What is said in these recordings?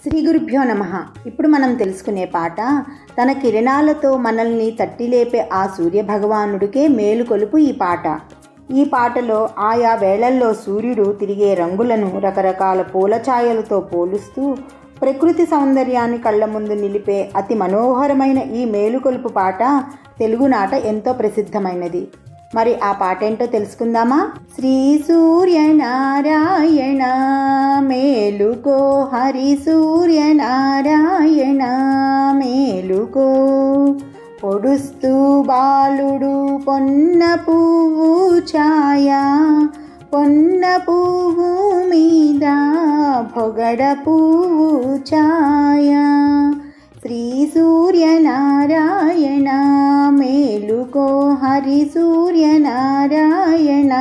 శ్రీ గురుభ్యో నమః. ఇప్పుడు మనం తెలుసుకునే పాట తన కిరణాలతో మనల్ని తట్టిలేపే ఆ సూర్యభగవానుడికే మేలుకొలుపు ఈ పాట. ఈ పాటలో ఆయా వేళల్లో సూర్యుడు తిరిగే రంగులను రకరకాల పూల ఛాయలతో పోలుస్తూ ప్రకృతి సౌందర్యాన్ని కళ్ళ ముందు నిలిపే అతి మనోహరమైన ఈ మేలుకొలుపు పాట తెలుగునాట ఎంతో ప్రసిద్ధమైనది. మరి ఆ పాట ఏంటో తెలుసుకుందామా? శ్రీ సూర్యనారాయణ మేలుకో, హరి సూర్యనారాయణ మేలుకో, పొడుస్తూ బాలుడు పొన్న పువ్వు ఛాయ, పొన్న పువ్వు మీద పొగడ పువ్వు ఛాయ. శ్రీ సూర్యనారాయణ మేలుకో, హరి సూర్యనారాయణ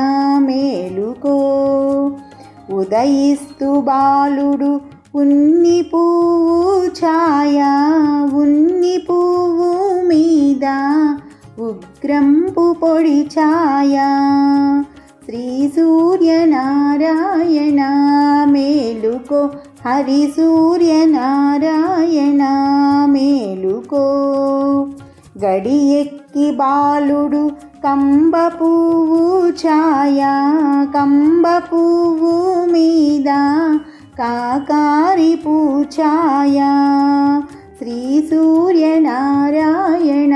మేలుకో, ఉదయిస్తూ బాలుడు ఉన్ని పువ్వు ఛాయ, ఉన్ని పువ్వు మీద ఉగ్రంపు పొడి ఛాయ. శ్రీ సూర్యనారాయణ మేలుకో, హరి సూర్యనారాయణ మేలుకో, గడి ఎక్కి బాలుడు కంబ పువ్వు ఛాయ, కంబ పువ్వు మీద కాకారి పూఛాయ. శ్రీ సూర్యనారాయణ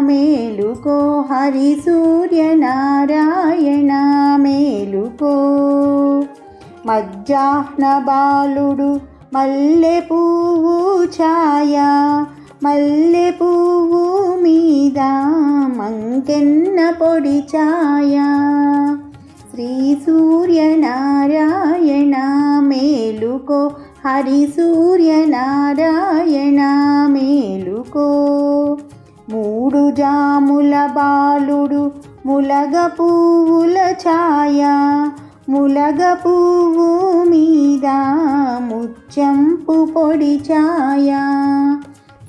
మేలుకో, హరి సూర్యనారాయణ మేలుకో, మధ్యాహ్న బాలుడు మల్లె పువ్వు ఛాయ, మల్లె పువ్వు మీద మంకెన్న పొడి ఛాయ. శ్రీ సూర్యనారాయణ మేలుకో, హరి సూర్యనారాయణ మేలుకో, మూడు జాముల బాలుడు ములగ పువ్వుల ఛాయ, ములగ పువ్వు మీద ముచ్చంపు పొడి ఛాయ.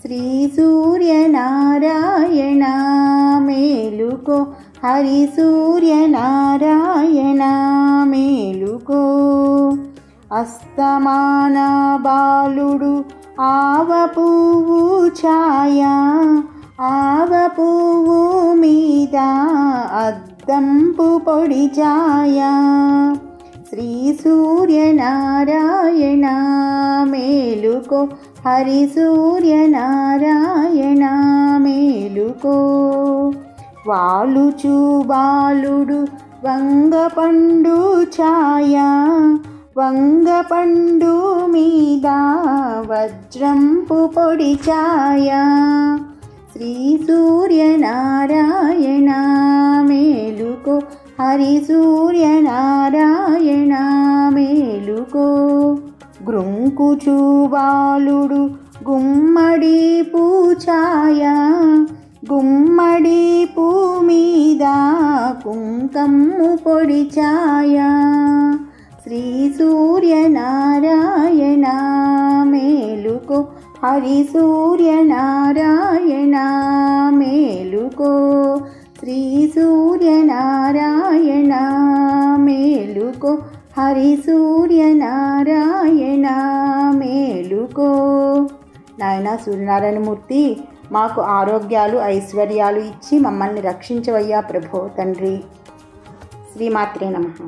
శ్రీ సూర్యనారాయణ మేలుకో, హరి సూర్యనారాయణ మేలుకో, అస్తమాన బాలుడు ఆవ పువ్వు ఛాయ, ఆవ పువ్వు మీద అద్దంపు పొడి ఛాయ. శ్రీ సూర్యనారాయణ మేలుకో, హరి సూర్యనారాయణ మేలుకో, వాలుచు బాలుడు వంగ పండు ఛాయ, వంగ పండు మీద వజ్రంపు పొడి ఛాయ. శ్రీ సూర్యనారాయణ మేలుకో, హరి సూర్యనారాయణ మేలుకో, గృంకుచు బాలుడు గుమ్మడి పూఛాయ, గుమ్మడి పూ మీద కుంకమ్ము పొడి ఛాయ. శ్రీ సూర్యనారాయణ మేలుకో, హరి సూర్యనారాయణ మేలుకో, శ్రీ సూర్యనారాయణ మేలుకో, హరి సూర్యనారాయణ మేలుకో. నాయన సూర్యనారాయణమూర్తి, మాకు ఆరోగ్యాలు ఐశ్వర్యాలు ఇచ్చి మమ్మల్ని రక్షించవయ్యా ప్రభో తండ్రి. శ్రీమాత్రే నమః.